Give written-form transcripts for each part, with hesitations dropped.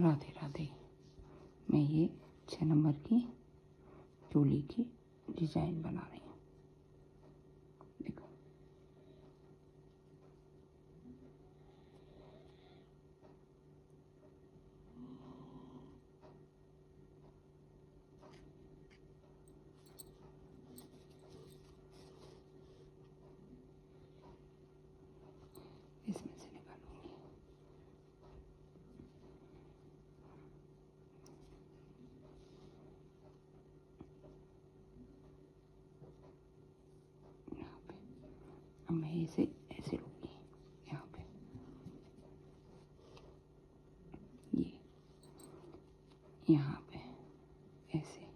राधे राधे। मैं ये 6 नंबर की चोली की डिजाइन बना रही हूँ। देखो इसमें से निकालूंगी। यहाँ पे अब मैं इसे ऐसे लूँगी। यहाँ पे ये यहाँ पे ऐसे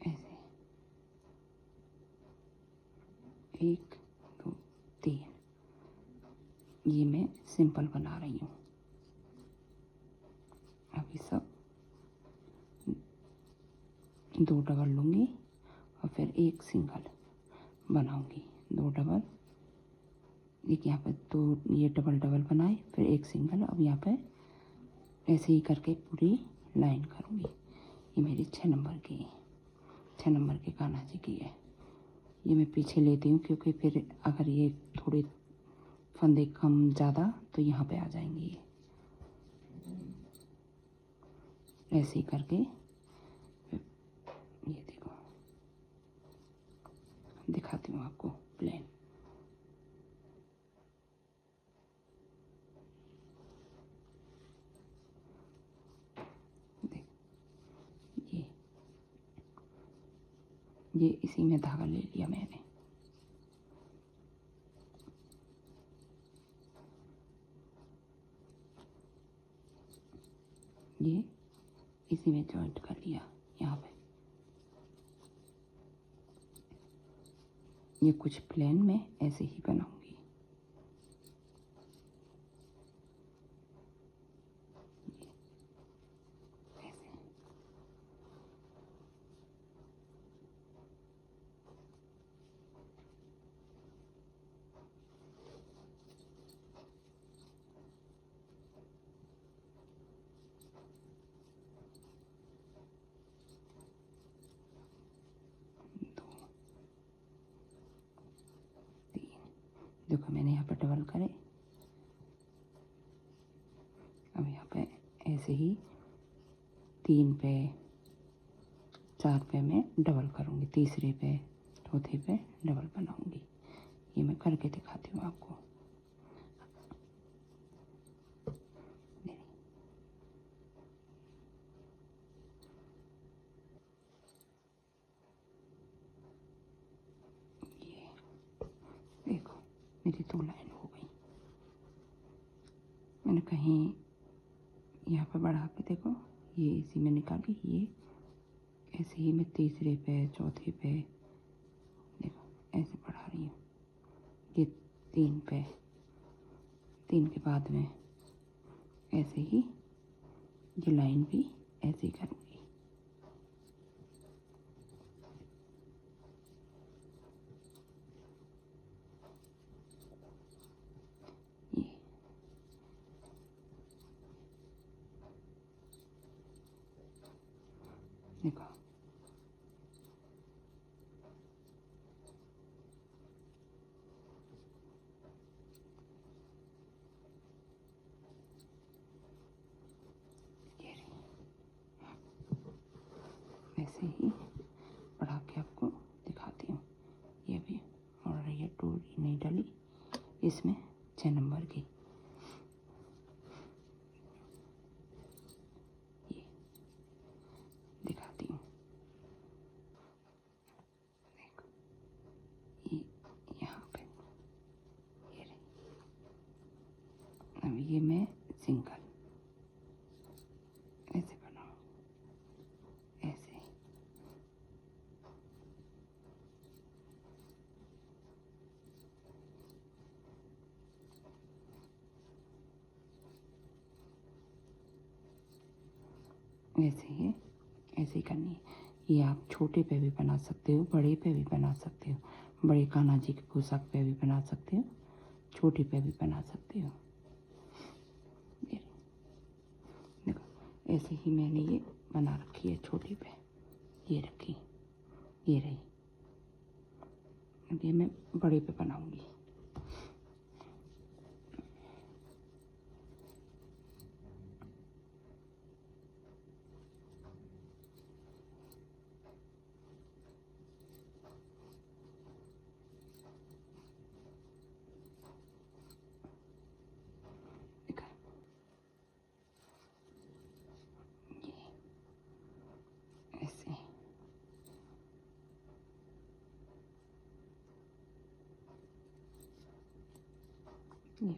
ऐसे 1 2 3। ये मैं सिंपल बना रही हूँ। अभी सब 2 डबल लूँगी और फिर 1 सिंगल बनाऊँगी। 2 डबल, एक यहाँ पे 2 ये डबल डबल बनाए, फिर 1 सिंगल। अब यहाँ पे ऐसे ही करके पूरी लाइन करूँगी। ये मेरी 6 नंबर के कान्हा जी की है। ये मैं पीछे लेती हूँ क्योंकि फिर अगर ये थोड़े फंदे कम ज़्यादा तो यहाँ पे आ जाएंगे। ये ऐसे ही करके ये देखो दिखाती हूँ आपको प्लेन। देख ये इसी में धागा ले लिया मैंने। ये इसी में जॉइंट कर लिया। यहाँ पे ये कुछ प्लेन में ऐसे ही बनाऊंगी। ऐसे देखो मैंने यहाँ पे डबल करे। अब यहाँ पे ऐसे ही 3 पे 4 पे मैं डबल करूँगी, तीसरे पे चौथे पे डबल बनाऊँगी। ये मैं करके दिखाती हूँ आपको। ये देखो मेरी 2 लाइन हो गई। मैंने कहीं यहाँ पे बढ़ा के देखो, ये इसी में निकाली। ये ऐसे ही मैं तीसरे पे चौथे पे देखो ऐसे बढ़ा रही हूँ। ये 3 पे, 3 के बाद में ऐसे ही ये लाइन भी ऐसे ही करूँगी। ये देखो ये ऐसे ही बढ़ा के आपको दिखाती हूँ। ये भी और ये डोरी नहीं डली इसमें 6 नंबर की। ये दिखाती हूँ। देखो ये यहाँ पे ये रही। अब ये मैं सिंगल ऐसे बनाऊँ, ऐसे ऐसे ही करनी है। ये आप छोटे पे भी बना सकते हो, बड़े पे भी बना सकते हो। बड़े कान्हा जी के पोशाक पे भी बना सकते हो, छोटे पे भी बना सकते हो। ऐसे ही मैंने ये बना रखी है छोटी पे, ये रखी, ये रही। अब ये मैं बड़े पे बनाऊंगी। ऐसे ये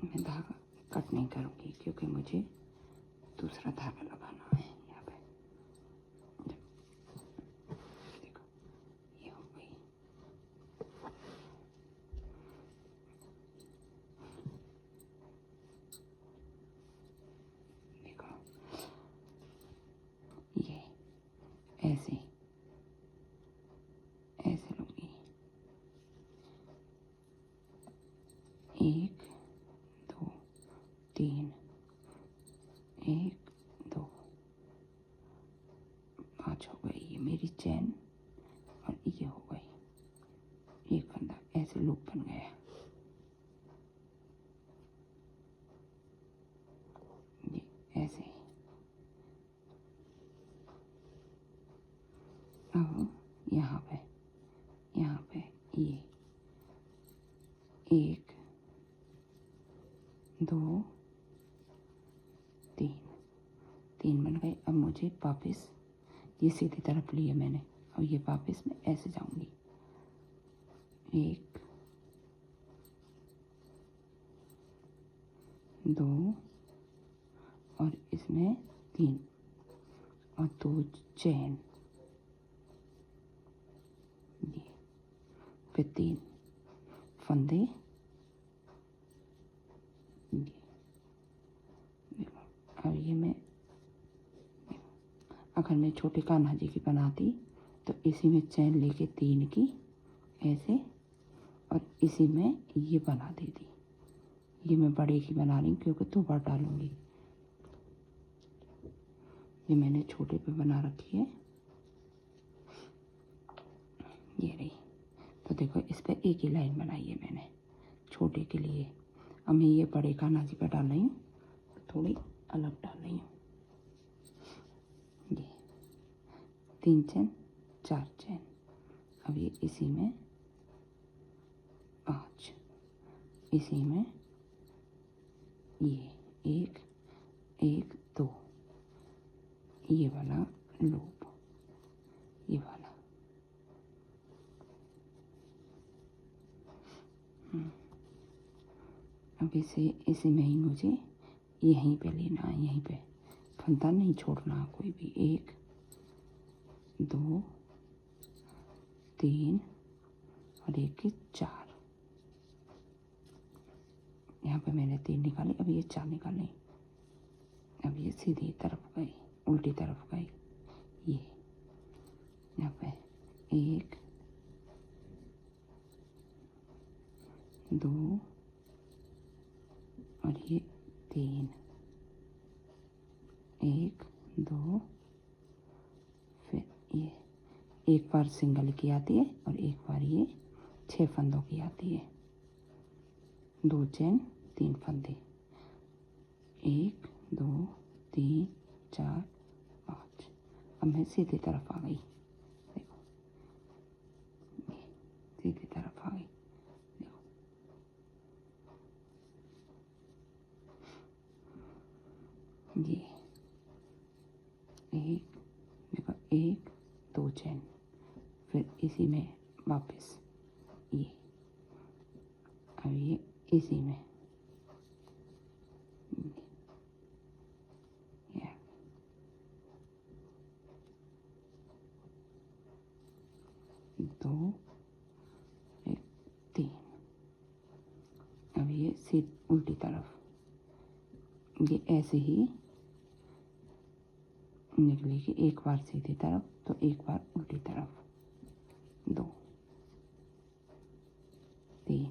मैं धागा कट नहीं करूँगी क्योंकि मुझे दूसरा धागा लगाना है यहाँ पे। देखो ये हो गई। देखो ये ऐसे ऐसे लूँगी, 1 2 3, 1 2 5 हो गई ये मेरी चैन, और ये हो गई एक फंदा, ऐसे लूप बन गया। ये ऐसे। अब यहाँ पे ये 1 2 3 3 बन गए। अब मुझे वापस ये सीधी तरफ लिए मैंने, अब ये वापस मैं ऐसे जाऊंगी, 1 2 और इसमें 3 और 2 चैन, ये फिर 3 फंदे, ये देखो। अब ये मैं अगर मैं छोटे कान्हा जी की बनाती तो इसी में चैन लेके 3 की ऐसे, और इसी में ये बना देती। ये मैं बड़े की बना रही हूँ क्योंकि 2 बार डालूंगी। ये मैंने छोटे पे बना रखी है, ये रही। तो देखो इस पर एक ही लाइन बनाई है मैंने छोटे के लिए। अब मैं ये बड़े कान्हा जी पर डाल रही हूँ, थोड़ी अलग डाल रही हूँ। ये 3 चैन 4 चैन, अब ये इसी में 5, इसी में ये 1 1 2, ये वाला लूप, ये वाला। अब इसी में ही मुझे यहीं पे लेना है, यहीं पे फंदा नहीं छोड़ना कोई भी। 1 2 3 और 1 के 4, यहाँ पे मैंने 3 निकाले, अब ये 4 निकाले। अब ये सीधी तरफ गई, उल्टी तरफ गई। ये यहाँ पे 1 2 और ये 3, 1 2, फिर ये एक बार सिंगल की आती है और एक बार ये 6 फंदों की आती है। 2 चैन 3 फंदे, 1 2 3 4 5। अब मैं सीधी तरफ आ गई, देखो ये सीधी तरफ आ गई। देखो ये 1, देखो 1 2 चैन, फिर इसी में वापस ये, अब ये इसी में ये 2 1 3। अब ये सीधी उल्टी तरफ, ये ऐसे ही निकलेगी, एक बार सीधी तरफ तो एक बार उल्टी तरफ, 2 3,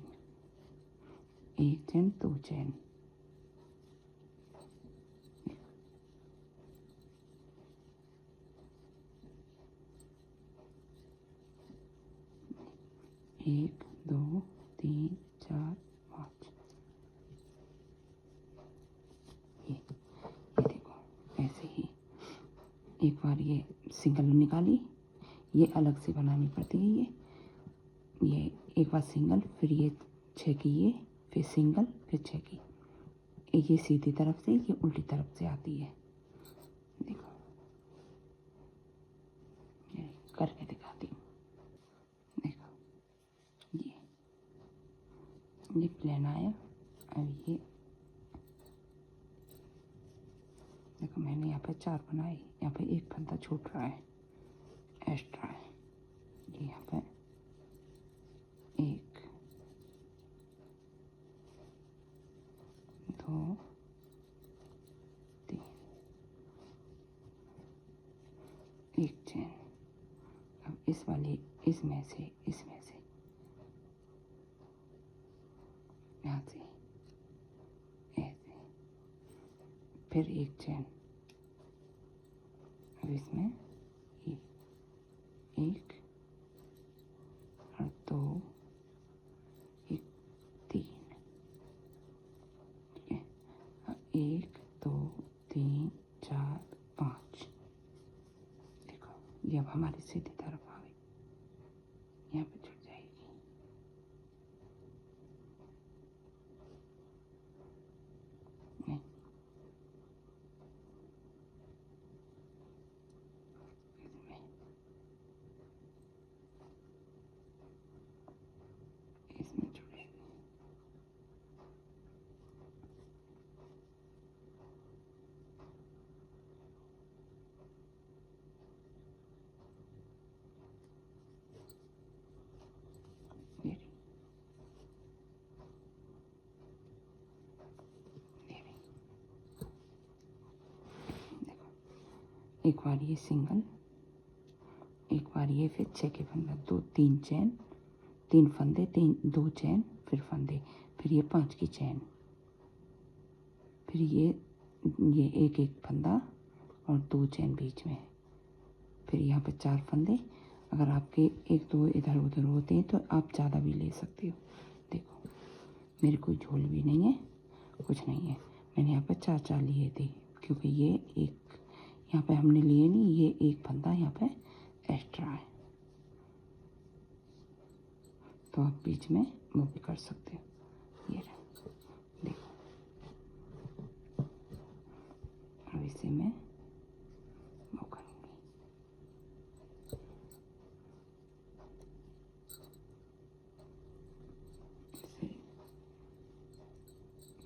एक चैन, 2 चैन, एक, 2, 3, 4, 5। ये देखो ऐसे ही एक बार ये सिंगल निकाली, ये अलग से बनानी पड़ती है। ये एक बार सिंगल, फिर ये 6 की, ये फिर सिंगल, फिर 6 की। ये सीधी तरफ से, ये उल्टी तरफ से आती है। देखो ये करके दिखाती हूँ। देखो ये प्लेन आया। अब ये देखो मैंने यहाँ पे 4 बनाए, यहाँ पे एक फंदा छूट रहा है, एक्स्ट्रा है। ये यहाँ पे 1, 2, 3, एक चैन। अब इस वाली, इसमें से यहाँ से ऐसे, फिर एक चैन। अब इसमें ये 1 और 2, 3, ठीक है। 1, 2, 3, 4, 5। देखो ये अब हमारी सीधी तरफ आ गई, यहाँ पे छूट जाएगी। नहीं, इसमें छूटेगी। ये रही, ये रही। देखो एक बार ये सिंगल, एक बार ये, फिर 6 के फंदा, 2, 3 चैन, 3 फंदे, 2 चैन, फिर फंदे, फिर ये 5 की चैन, फिर ये एक एक फंदा और 2 चैन बीच में, फिर यहाँ पे 4 फंदे। अगर आपके 1 2 इधर उधर होते हैं तो आप ज़्यादा भी ले सकते हो। देखो मेरे कोई झोल भी नहीं है, कुछ नहीं है। मैंने यहाँ पे 4 4 लिए थे, क्योंकि ये एक यहाँ पे हमने लिए नहीं, ये एक फंदा यहाँ पे एक्स्ट्रा है, तो आप बीच में वो भी कर सकते हो। ये रहा, देखो अब इसे मैं वो करूँगी, इसे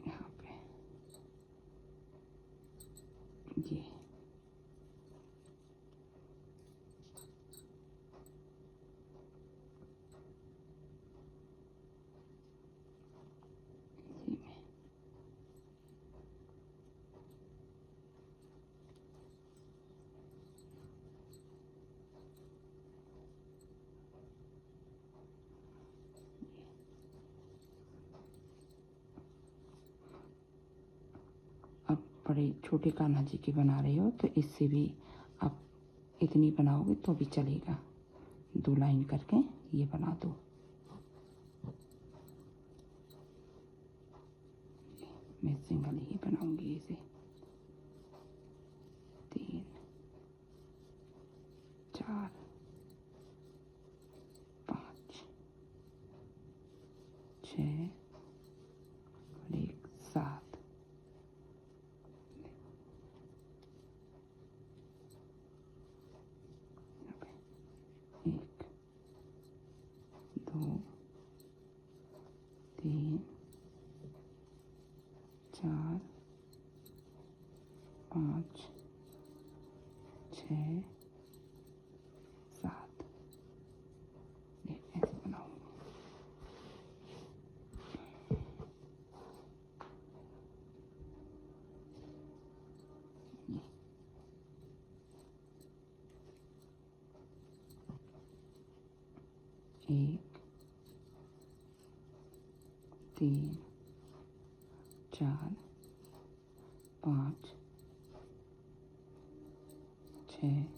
यहाँ पे ये अब बड़े छोटे कान्हा जी की बना रहे हो तो इससे भी आप इतनी बनाओगे तो भी चलेगा। 2 लाइन करके ये बना दो। मैं सिंगल ही बनाऊंगी इसे। 3 4 5 6 और 1 7। 1 2 3 4 5 6 7। ऐसे बनाऊंगी। एक 3 4 5 6